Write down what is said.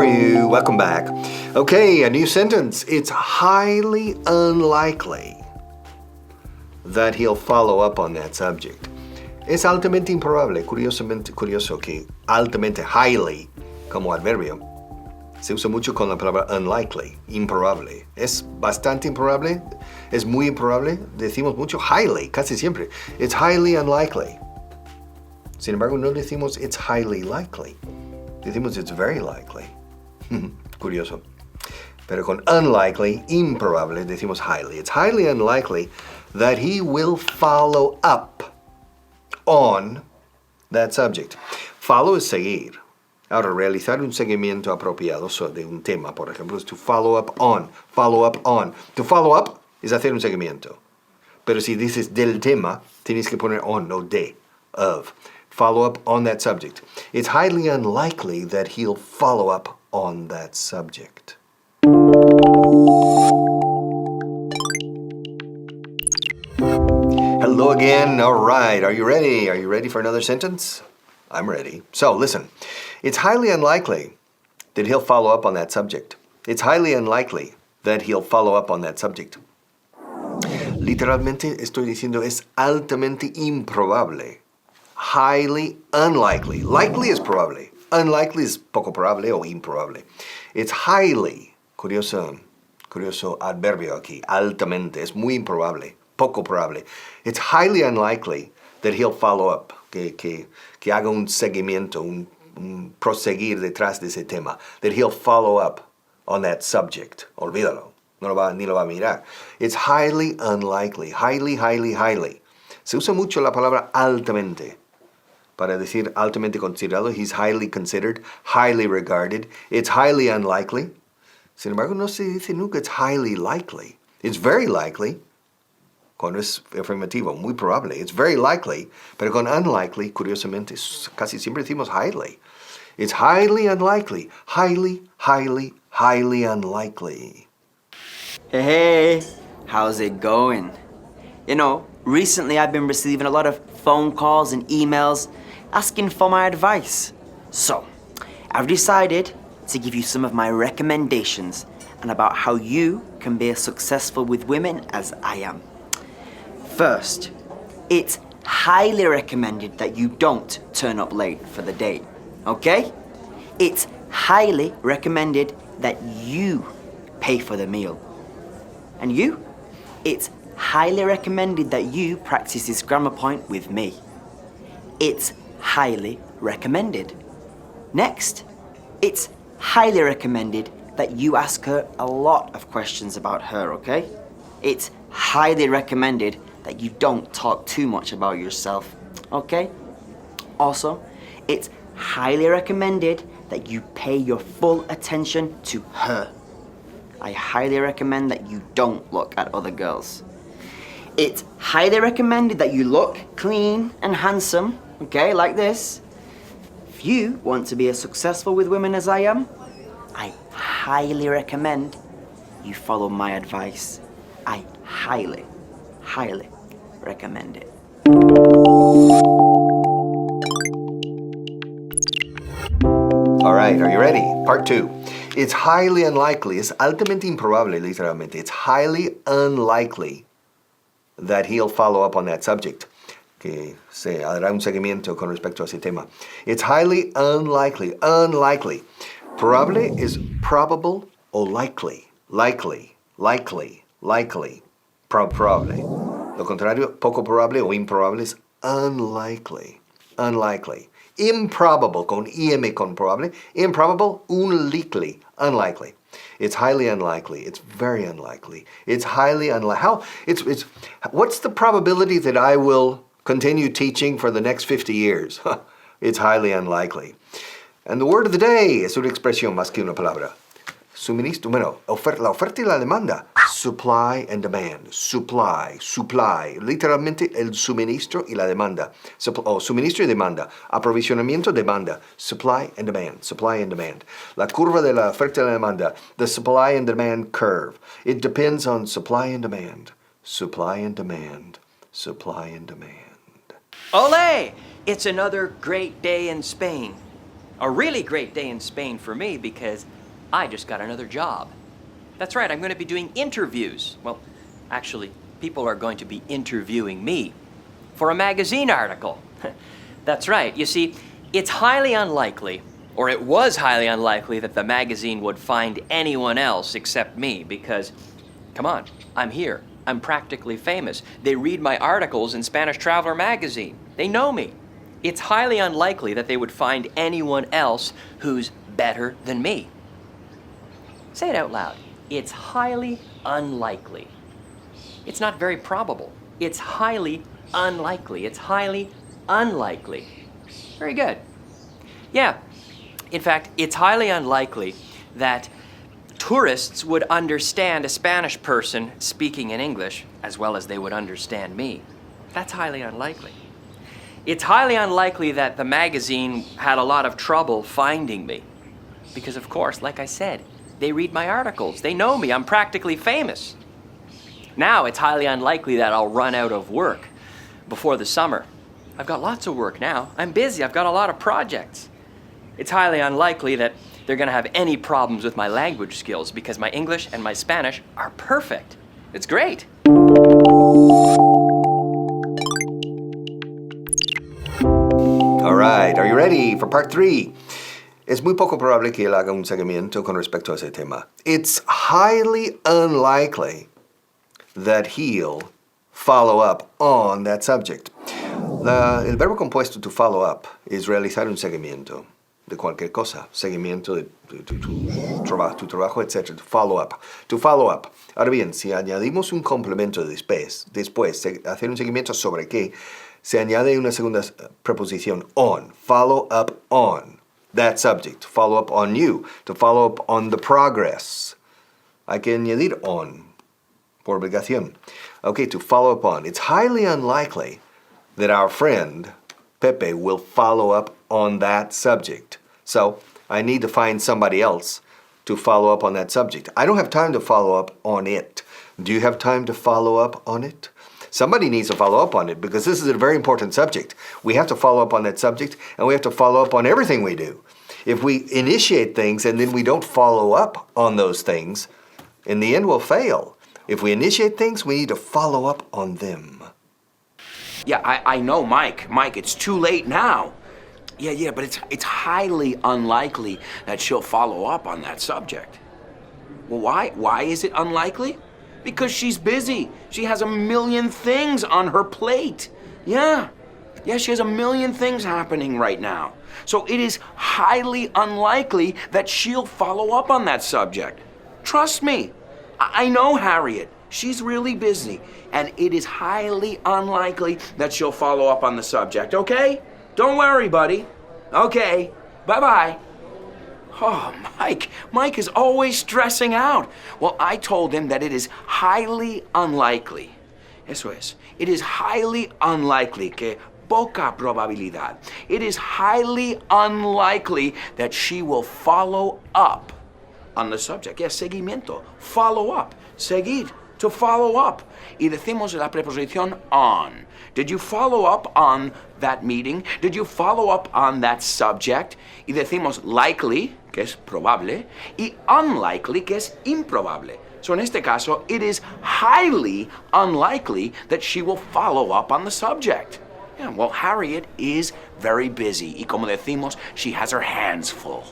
you? Welcome back. Okay, a new sentence. It's highly unlikely that he'll follow up on that subject. Es altamente improbable, curioso que altamente, highly, como adverbio, se usa mucho con la palabra unlikely, improbable. Es bastante improbable, es muy improbable, decimos mucho highly, casi siempre. It's highly unlikely. Sin embargo, no decimos it's highly likely. Decimos it's very likely. Curioso. Pero con unlikely, improbable, decimos highly. It's highly unlikely that he will follow up on that subject. Follow es seguir. Ahora, realizar un seguimiento apropiado de un tema, por ejemplo, es to follow up on. Follow up on. To follow up es hacer un seguimiento. Pero si dices del tema, tienes que poner on, no de, of. Follow up on that subject. It's highly unlikely that he'll follow up on that subject. Hello again. All right. Are you ready? Are you ready for another sentence? I'm ready. So listen. It's highly unlikely that he'll follow up on that subject. It's highly unlikely that he'll follow up on that subject. Literalmente estoy diciendo es altamente improbable. Highly unlikely. Likely is probable. Unlikely is poco probable o improbable. It's highly, curioso adverbio aquí, altamente, es muy improbable, poco probable. It's highly unlikely that he'll follow up, que haga un seguimiento, un proseguir detrás de ese tema, that he'll follow up on that subject. Olvídalo, ni lo va a mirar. It's highly unlikely, highly. Se usa mucho la palabra altamente. Para decir altamente considerado, he's highly considered, highly regarded. It's highly unlikely. Sin embargo, no se dice nunca it's highly likely. It's very likely. Cuando es afirmativo, muy probable. It's very likely. Pero con unlikely, curiosamente, casi siempre decimos highly. It's highly unlikely. Highly unlikely. Hey, how's it going? You know, recently I've been receiving a lot of phone calls and emails asking for my advice. So, I've decided to give you some of my recommendations and about how you can be as successful with women as I am. First, it's highly recommended that you don't turn up late for the date, okay? It's highly recommended that you pay for the meal. And you? It's highly recommended that you practice this grammar point with me. It's highly recommended. Next, it's highly recommended that you ask her a lot of questions about her, okay? It's highly recommended that you don't talk too much about yourself, okay? Also, it's highly recommended that you pay your full attention to her. I highly recommend that you don't look at other girls. It's highly recommended that you look clean and handsome, okay, like this. If you want to be as successful with women as I am, I highly recommend you follow my advice. I highly recommend it. All right, are you ready? Part 2. It's highly unlikely, es altamente improbable, literalmente. It's highly unlikely that he'll follow up on that subject. Que se hará un seguimiento con respecto a ese tema. It's highly unlikely. Probable is probable o likely. Probable. Lo contrario, poco probable o improbable es unlikely. Improbable con im con probable. Improbable, unlikely. Unlikely. It's highly unlikely. It's very unlikely. It's highly unlikely. What's the probability that I will continue teaching for the next 50 years? It's highly unlikely. And the word of the day es una expresión más que una palabra. Suministro, la oferta y la demanda. Supply and demand. Supply. Literalmente el suministro y la demanda. Suministro y demanda. Aprovisionamiento, demanda. Supply and demand. La curva de la oferta y la demanda. The supply and demand curve. It depends on supply and demand. Ole! It's another great day in Spain. A really great day in Spain for me because I just got another job. That's right, I'm going to be doing interviews. Well, actually, people are going to be interviewing me for a magazine article. That's right. You see, it's highly unlikely, or it was highly unlikely, that the magazine would find anyone else except me because, come on, I'm here. I'm practically famous. They read my articles in Spanish Traveler magazine. They know me. It's highly unlikely that they would find anyone else who's better than me. Say it out loud. It's highly unlikely. It's not very probable. It's highly unlikely. It's highly unlikely. Very good. Yeah. In fact, it's highly unlikely that tourists would understand a Spanish person speaking in English as well as they would understand me. That's highly unlikely. It's highly unlikely that the magazine had a lot of trouble finding me. Because of course, like I said, they read my articles. They know me. I'm practically famous. Now it's highly unlikely that I'll run out of work before the summer. I've got lots of work now. I'm busy. I've got a lot of projects. It's highly unlikely that they're going to have any problems with my language skills because my English and my Spanish are perfect. It's great. All right, are you ready for part 3? Es muy poco probable que él haga un seguimiento con respecto a ese tema. It's highly unlikely that he'll follow up on that subject. El verbo compuesto to follow up es realizar un seguimiento de cualquier cosa, seguimiento de tu trabajo, etc. To follow up. To follow up. Ahora bien, si añadimos un complemento después, hacer un seguimiento sobre qué, se añade una segunda preposición, on. Follow up on that subject. Follow up on you. To follow up on the progress. Hay que añadir on, por obligación. Okay, to follow up on. It's highly unlikely that our friend, Pepe, will follow up on that subject. So, I need to find somebody else to follow up on that subject. I don't have time to follow up on it. Do you have time to follow up on it? Somebody needs to follow up on it because this is a very important subject. We have to follow up on that subject and we have to follow up on everything we do. If we initiate things and then we don't follow up on those things, in the end we'll fail. If we initiate things, we need to follow up on them. Yeah, I know, Mike. Mike, it's too late now. Yeah, but it's highly unlikely that she'll follow up on that subject. Well, why? Why is it unlikely? Because she's busy. She has a million things on her plate. Yeah, she has a million things happening right now. So it is highly unlikely that she'll follow up on that subject. Trust me. I know Harriet. She's really busy. And it is highly unlikely that she'll follow up on the subject, okay? Don't worry, buddy. Okay, bye-bye. Oh, Mike is always stressing out. Well, I told him that it is highly unlikely. Eso es. It is highly unlikely, que poca probabilidad. It is highly unlikely that she will follow up on the subject. Yes, seguimiento. Follow up. Seguir. To follow up. Y decimos la preposición on. Did you follow up on that meeting? Did you follow up on that subject? Y decimos likely, que es probable, y unlikely, que es improbable. So in este caso, it is highly unlikely that she will follow up on the subject. Yeah, well, Harriet is very busy. Y como decimos, she has her hands full.